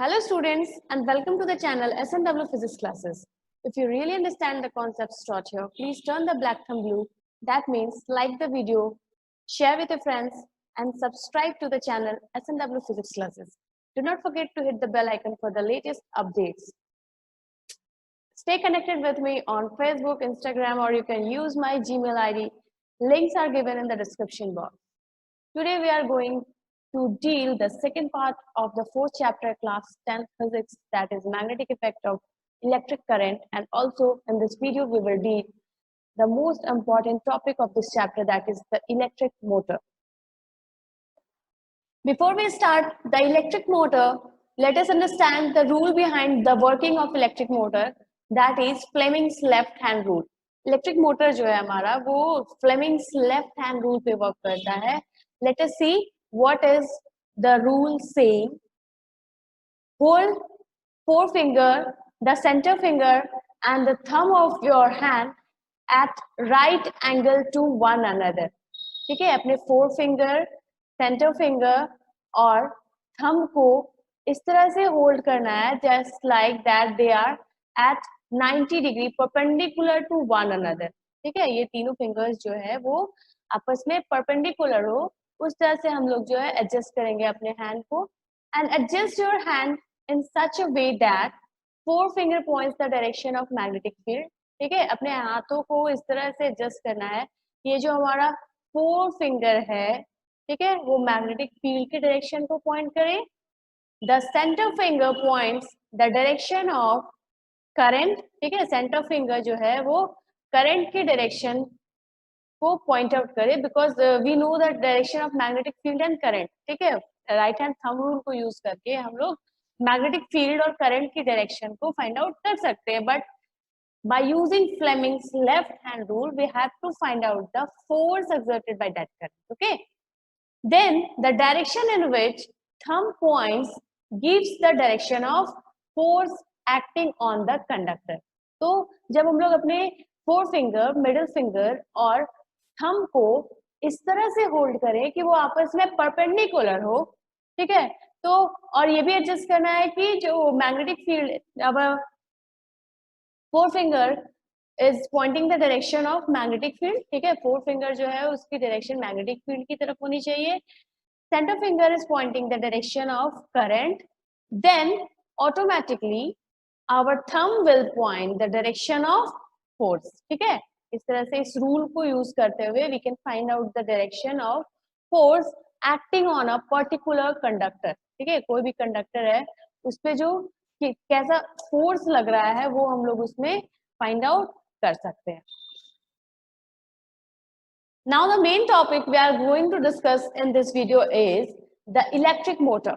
Hello students and welcome to the channel SNW Physics Classes. If you really understand the concepts taught here, please turn the black thumb blue. That means like the video, share with your friends and subscribe to the channel SNW Physics Classes. Do not forget to hit the bell icon for the latest updates. Stay connected with me on Facebook, Instagram, or you can use my Gmail ID. Links are given in the description box. Today we are going to deal the second part of the fourth chapter class 10 physics, that is magnetic effect of electric current, and also in this video we will deal the most important topic of this chapter, that is the electric motor. Before we start the electric motor, let us understand the rule behind the working of electric motor, that is Fleming's left hand rule. Electric motor जो है हमारा वो Fleming's left hand rule पे work करता है. Let us see what is the rule saying. Hold forefinger, the center finger and the thumb of your hand at right angle to one another. ठीक है, अपने फोर फिंगर, सेंटर फिंगर और thumb को इस तरह से होल्ड करना है just like that they are at 90 degree perpendicular to one another. ठीक है, ये तीनों फिंगर्स जो है वो आपस में परपेंडिकुलर हो, उस तरह से हम लोग जो है एडजस्ट करेंगे अपने हैंड को. And adjust your hand in such a way that four finger points the direction of magnetic field. ठीक है, अपने हाथों को इस तरह से एडजस्ट करना है. ये जो हमारा फोर फिंगर है, ठीक है, वो मैग्नेटिक फील्ड के डायरेक्शन को पॉइंट करे. The centre finger points the direction of current. ठीक है, सेंटर फिंगर जो है वो करंट के डायरेक्शन को पॉइंट आउट करे, because we know the direction of magnetic field and current. ठीक है, राइट हैंड थंब रूल को यूज करके हम लोग मैग्नेटिक फील्ड और करंट की डायरेक्शन को फाइंड आउट कर सकते हैं. But by using Fleming's left hand rule, we have to find out the force exerted by that current. Okay, then the direction in which thumb points gives the direction of force acting on the conductor. तो जब हम लोग अपने four finger, middle finger और thumb को इस तरह से होल्ड करें कि वो आपस में परपेंडिकुलर हो. ठीक है, तो और ये भी एडजस्ट करना है कि जो मैग्नेटिक फील्ड, अब four finger is pointing the direction of magnetic field. ठीक है, फोर फिंगर जो है उसकी डायरेक्शन मैग्नेटिक फील्ड की तरफ होनी चाहिए. Centre finger is pointing the direction of current. Then automatically our thumb will point the direction of force. ठीक है, इस तरह से इस रूल को यूज करते हुए we can find out the direction of force acting on a particular conductor. ठीक है, कोई भी कंडक्टर है उस पे जो कि कैसा फोर्स लग रहा है वो हम लोग उसमें फाइंड आउट कर सकते हैं. Now the main topic we are going to discuss in this video is the electric motor.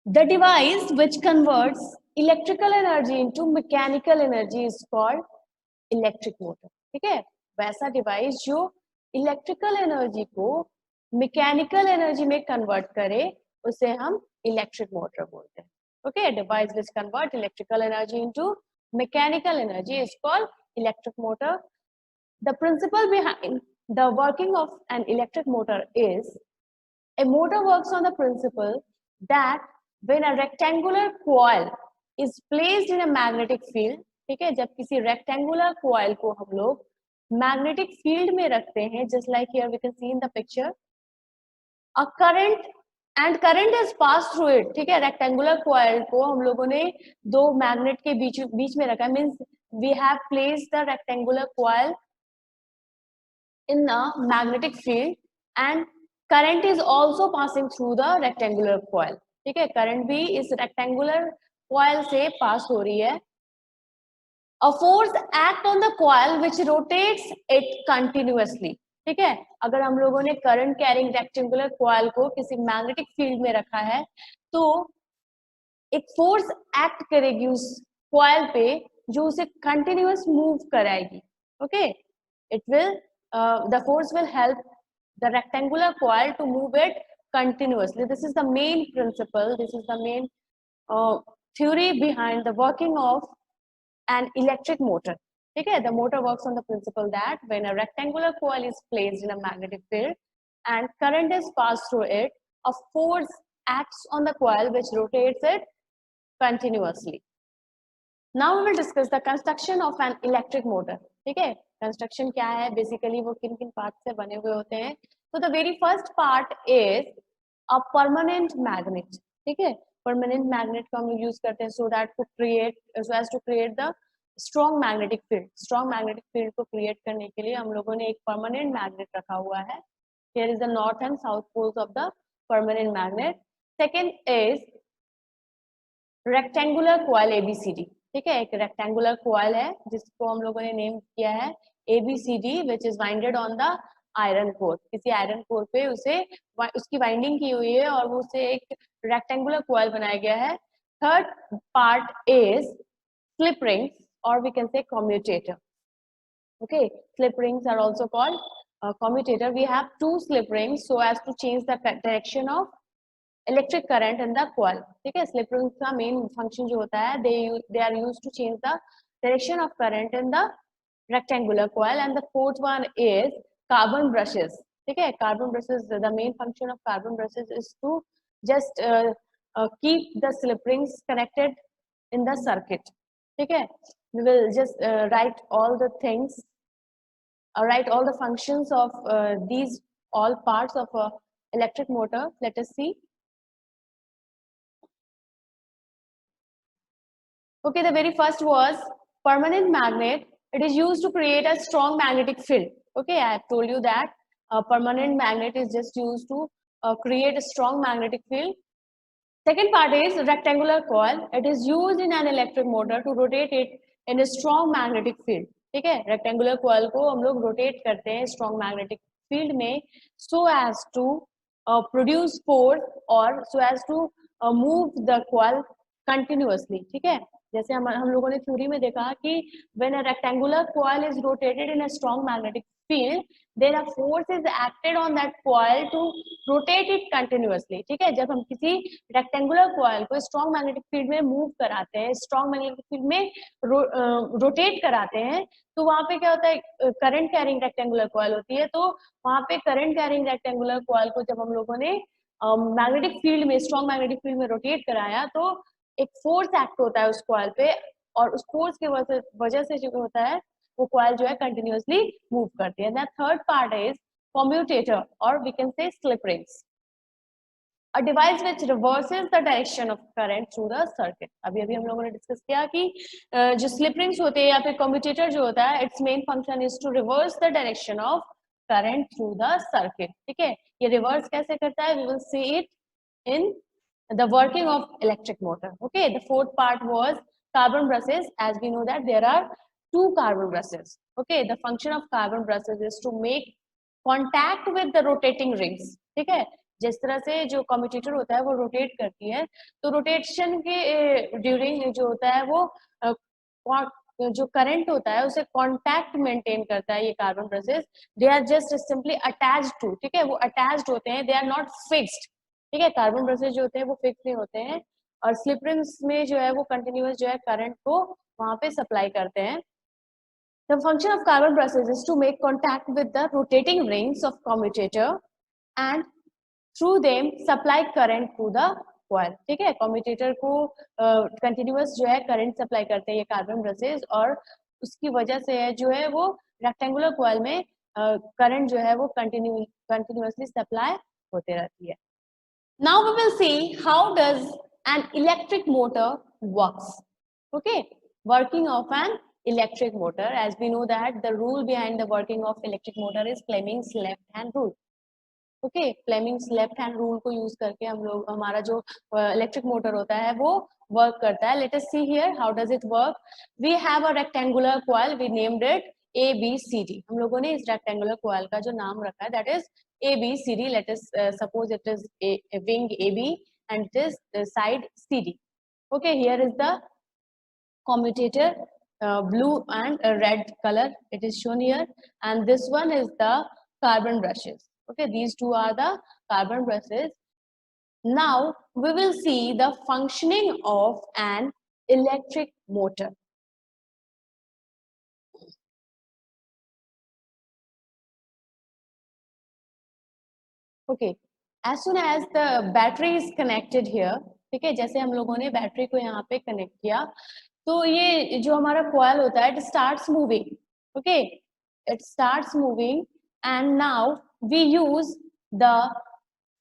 The device which converts electrical energy into mechanical energy is called electric motor. ठीक है, वैसा device जो electrical energy को mechanical energy में convert करे उसे हम electric motor बोलते हैं. Okay, device which convert electrical energy into mechanical energy is called electric motor. The principle behind the working of an electric motor is a motor works on the principle that when a rectangular coil is placed in a magnetic field. ठीक है, जब किसी rectangular coil को हम लोग magnetic field में रखते हैं, just like here we can see in the picture, a current and current is pass through it. ठीक है, रेक्टेंगुलर कॉइल को हम लोगों ने दो मैग्नेट के बीच में रखा है, means we have placed the rectangular coil in a magnetic field and current is also passing through the rectangular coil. ठीक है, करंट भी इस रेक्टेंगुलर कॉइल से पास हो रही है. A force act on the coil which rotates it continuously. ठीक है, अगर हम लोगों ने करंट कैरिंग रेक्टेंगुलर कॉइल को किसी मैग्नेटिक फील्ड में रखा है तो एक फोर्स एक्ट करेगी उस कॉइल पे जो उसे कंटिन्यूअस मूव कराएगी. Okay, it will the force will help the rectangular coil to move it continuously. This is the main principle, this is the main theory behind the working of an electric motor. Okay, the motor works on the principle that when a rectangular coil is placed in a magnetic field and current is passed through it, a force acts on the coil which rotates it continuously. Now we will discuss the construction of an electric motor. ठीक है, construction क्या है, basically वो किन किन parts से बने हुए होते हैं. So the very first part is a permanent magnet. ठीक है, permanent magnet को हम लोग use करते हैं so as to create the strong magnetic field. Strong magnetic field को create करने के लिए हम लोगों ने एक permanent magnet रखा हुआ है. Here is the north and south poles of the permanent magnet. Second is rectangular coil ABCD. ठीक है, एक रेक्टेंगुलर कॉइल है जिसको हम लोगों ने नेम किया है ABCD, which is winded on the iron core. किसी आयरन कोर पे उसे उसकी वाइंडिंग की हुई है और वो उसे एक रेक्टेंगुलर कॉइल बनाया गया है. Third part is slip rings और we can say commutator. Okay, slip rings are also called commutator. We have two slip rings so as to change the direction of electric current in the coil. ठीक है, slip rings का main function जो होता है, they are used to change the direction of current in the rectangular coil. And the fourth one is carbon brushes. ठीक है, carbon brushes, the main function of carbon brushes is to just keep the slip rings connected in the circuit. ठीक है, we will just write all the things, write all the functions of these all parts of a electric motor. Let us see. Okay, the very first was permanent magnet. It is used to create a strong magnetic field. Okay, I have told you that a permanent magnet is just used to create a strong magnetic field. Second part is rectangular coil. It is used in an electric motor to rotate it in a strong magnetic field. ठीक है, rectangular coil को हम लोग rotate करते हैं strong magnetic field में so as to produce force or so as to move the coil continuously. ठीक है, जैसे हम लोगों ने थ्योरी में देखा कि when a rectangular coil is rotated in a strong magnetic field, then a force is acted on that coil to rotate it continuously. ठीक है, जब हम किसी rectangular coil को strong magnetic field में move कराते हैं, strong magnetic field में rotate कराते हैं, तो वहाँ पे क्या होता है, current carrying rectangular coil होती है, तो वहाँ पे current carrying rectangular coil को जब हम लोगों ने मैग्नेटिक फील्ड में, स्ट्रॉन्ग मैग्नेटिक फील्ड में रोटेट कराया, तो एक फोर्स एक्ट होता है उस कॉइल पे और उस फोर्स की वजह से जो होता है वो कॉइल जो है कंटिन्यूअसली मूव करती है. थर्ड पार्ट इज कम्यूटेटर और we can say slip rings. A device which reverses the direction of current through the circuit. अभी हम लोगों ने डिस्कस किया कि जो स्लिप रिंग्स होते हैं या फिर कम्यूटेटर जो होता है, it's main function is to reverse the direction of current through the circuit. ठीक है, ये रिवर्स कैसे करता है, we will see it in the working of electric motor. Okay, the fourth part was carbon brushes. As we know that there are two carbon brushes. Okay, the function of carbon brushes is to make contact with the rotating rings. ठीक है, जिस तरह से जो commutator होता है वो rotate करती है, तो रोटेशन के ड्यूरिंग जो होता है वो जो करंट होता है उसे कांटेक्ट मेंटेन करता है. ये carbon brushes they are just simply attached to. ठीक है, वो अटैच्ड होते हैं, दे आर नॉट फिक्स्ड. ठीक है, कार्बन ब्रशेस जो होते हैं वो फिक्स नहीं होते हैं और स्लिप रिंग्स में जो है वो कंटिन्यूअस जो है करंट को वहां पे सप्लाई करते हैं. The function of carbon brushes is to make contact with the rotating rings of commutator and through them supply current to the coil. ठीक है, कम्यूटेटर को कंटिन्यूअस जो है करंट सप्लाई करते हैं ये कार्बन ब्रशेस और उसकी वजह से है जो है वो रेक्टेंगुलर कॉइल में करंट जो है वो कंटिन्यूअसली सप्लाई होते रहती है. Now we will see how does an electric motor works. Okay, working of an electric motor. As we know that the rule behind the working of electric motor is Fleming's left hand rule. Okay, Fleming's left hand rule को use करके हम लोग हमारा जो electric motor होता है वो work करता है. Let us see here how does it work. We have a rectangular coil. We named it ABCD. हम लोगों ने इस rectangular coil का जो नाम रखा है that is ABCD. Let us suppose it is a wing AB and it is the side CD. Okay, here is the commutator, blue and red color. It is shown here, and this one is the carbon brushes. Okay, these two are the carbon brushes. Now we will see the functioning of an electric motor. Okay, as soon as the battery is connected here, ठीक है, जैसे हम लोगों ने battery को यहाँ पे connect किया तो ये जो हमारा कॉइल होता है it starts moving, okay, it starts moving and now we use the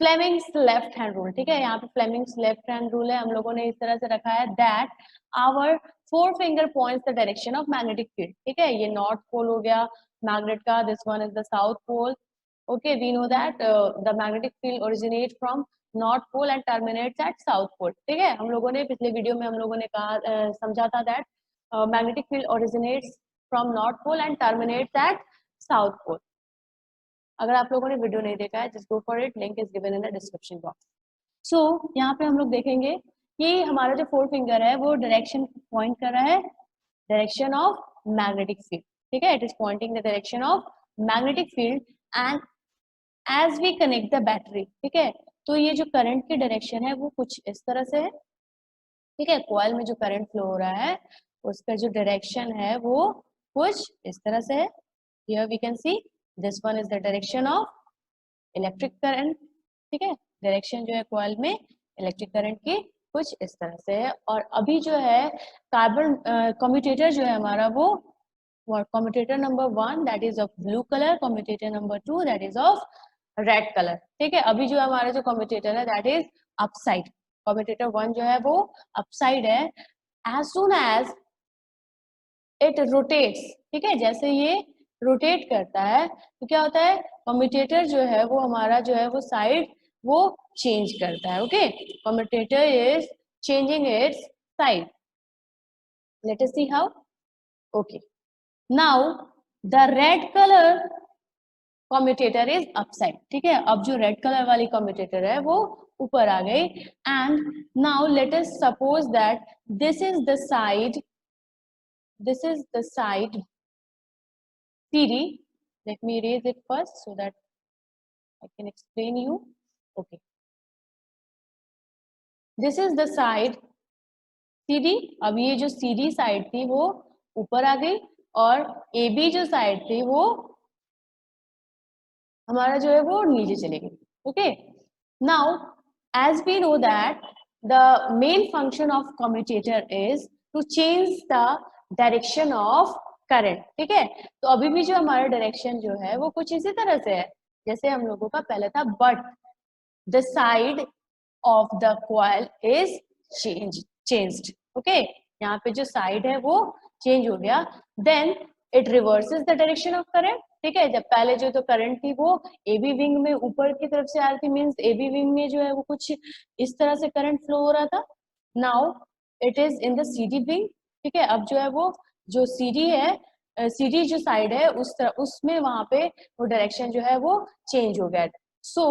Fleming's left hand rule, ठीक है, यहाँ पे फ्लेमिंग्स लेफ्ट हैंड रूल है, हम लोगों ने इस तरह से रखा है that our four finger points the direction of magnetic field, ठीक है, ये नॉर्थ पोल हो गया मैग्नेट का, this one is the south pole, okay, we know that the magnetic field originates from north pole and terminates at south pole, ठीक है, हम लोगों ने पिछले वीडियो में हम लोगों ने कहा समझा था that magnetic field originates from north pole and terminates at south pole। अगर आप लोगों ने वीडियो नहीं देखा है just go for it, link is given in the description box। so यहाँ पे हम लोग देखेंगे कि हमारा जो फोर फिंगर है वो डायरेक्शन पॉइंट कर रहा है डायरेक्शन ऑफ मैग्नेटिक फील्ड, ठीक है, it is pointing the direction of magnetic field and as we connect the battery, ठीक है, तो ये जो करंट की डायरेक्शन है वो कुछ इस तरह से है, ठीक है, कॉइल में जो करंट फ्लो हो रहा है उसका जो डायरेक्शन है वो कुछ इस तरह से है, here we can see this one is the direction of electric current, ठीक है, डायरेक्शन जो है कॉइल में इलेक्ट्रिक करंट की कुछ इस तरह से है। और अभी जो है कार्बन कम्यूटेटर जो है हमारा वो commutator number 1 that is of blue colour, commutator number 2 that is of red colour, ठीक है, अभी जो हमारा जो कम्यूटेटर है दैट इज अपसाइड, कम्यूटेटर 1 जो है वो अपसाइड है, as soon as it rotates, ठीक है, जैसे ये रोटेट करता है तो क्या होता है कम्यूटेटर जो है वो हमारा जो है वो साइड वो चेंज करता है, okay, commutator is changing it's side, let us see how, okay, now the red colour commutator is upside, ठीक है, अब जो रेड कलर वाली कम्यूटेटर है वो ऊपर आ गई and now let us suppose that this is the side, this is the side CD, let me erase it first so that I can explain you, okay, this is the side CD, अब ये जो CD side थी वो ऊपर आ गई और AB जो side थी वो हमारा जो है वो नीचे चली गई, okay, now as we know that the main function of commutator is to change the direction of current, ठीक है, तो अभी भी जो हमारा डायरेक्शन जो है वो कुछ इसी तरह से है जैसे हम लोगों का पहले था, but the side of the coil is changed, okay, यहाँ पे जो साइड है वो चेंज हो गया, then it reverses the direction of current, ठीक है, जब पहले जो तो करंट थी वो एबी विंग में ऊपर की तरफ से आ रही थी, मींस एबी विंग में जो है वो कुछ इस तरह से करंट फ्लो हो रहा था, now it is in the CD wing, ठीक है, अब जो है वो जो सीडी है सीडी जो साइड है उस तरह उसमें वहां पे वो डायरेक्शन जो है वो चेंज हो गया, so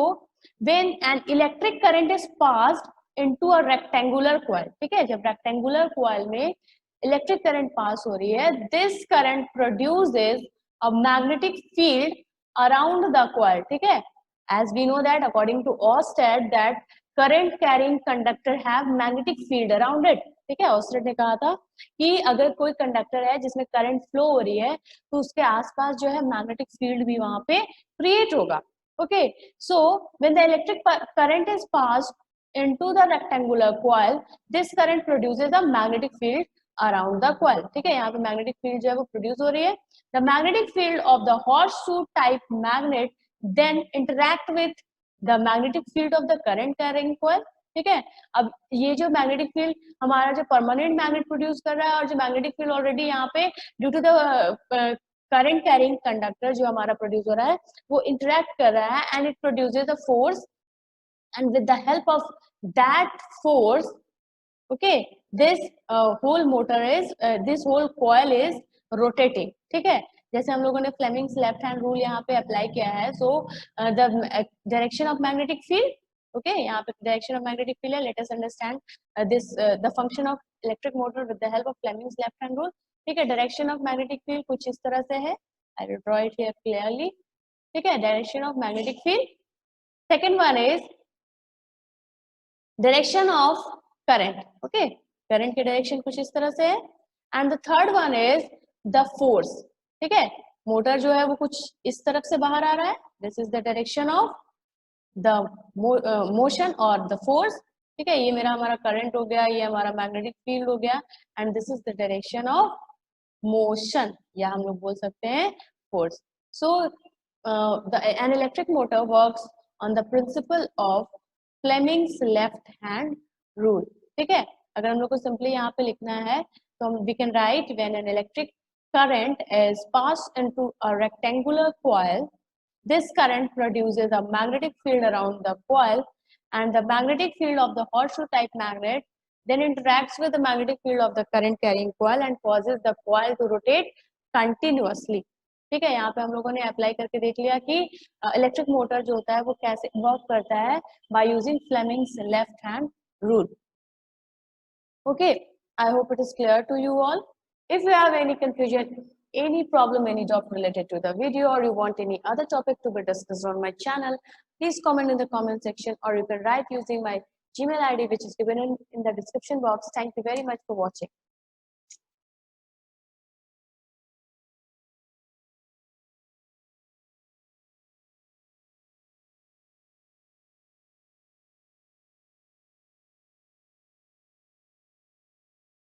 when an electric current is passed into a rectangular coil, ठीक है, जब रेक्टेंगुलर कॉइल में इलेक्ट्रिक करंट पास हो रही है this current produces a magnetic field around the coil, ठीक है, as we know that according to Oersted that current carrying conductor have magnetic field around it, ठीक है, ऑस्टेड ने कहा था कि अगर कोई कंडक्टर है जिसमें करंट फ्लो हो रही है तो उसके आसपास जो है मैग्नेटिक फील्ड भी वहां पे क्रिएट होगा, okay, so when the electric current is passed into the rectangular coil this current produces a magnetic field around the coil, ठीक है, यहाँ पे मैग्नेटिक फील्ड जो है वो प्रोड्यूस हो रही है, the magnetic field of the horseshoe type magnet then interact with the magnetic field of the current carrying coil, ठीक है, अब ये जो मैग्नेटिक फील्ड हमारा जो परमानेंट मैग्नेट प्रोड्यूस कर रहा है और जो मैग्नेटिक फील्ड ऑलरेडी यहाँ पे due to the current carrying conductor जो हमारा प्रोड्यूस हो रहा है वो इंटरेक्ट कर रहा है and it produces a force and with the help of that force, okay, this whole motor is this whole coil is rotating, ठीक है, जैसे हम लोगों ने फ्लेमिंग्स लेफ्ट हैंड रूल यहाँ पे अप्लाई किया है, so the direction of magnetic field, okay, यहाँ पे डायरेक्शन ऑफ मैग्नेटिक फील्ड है, let us understand this the function of electric motor with the help of Fleming's left hand rule, ठीक है, direction of magnetic field कुछ इस तरह से है, I will draw it here clearly, ठीक है, direction of magnetic field, second one is direction of current, okay, current की डायरेक्शन कुछ इस तरह से है and the third one is the force, ठीक है, मोटर जो है वो कुछ इस तरफ से बाहर आ रहा है, this is the direction of the motion or the force. ठीक है, ये मेरा हमारा करंट हो गया, ये हमारा मैग्नेटिक फील्ड हो गया, and this is the direction of motion, या हम लोग बोल सकते हैं force. So an electric motor works on the principle of Fleming's left hand rule. ठीक है, अगर हम लोग को सिंपली यहाँ पे लिखना है तो हम we can write when an electric current is passed into a rectangular coil, this current produces a magnetic field around the coil, and the magnetic field of the horseshoe type magnet then interacts with the magnetic field of the current carrying coil and causes the coil to rotate continuously. ठीक है, यहाँ पे हम लोगों ने apply करके देख लिया कि इलेक्ट्रिक मोटर जो होता है वो कैसे वर्क करता है by using Fleming's left hand rule. Okay, I hope it is clear to you all. If you have any confusion, any problem, any doubt related to the video, or you want any other topic to be discussed on my channel, please comment in the comment section, or you can write using my Gmail ID, which is given in the description box. Thank you very much for watching.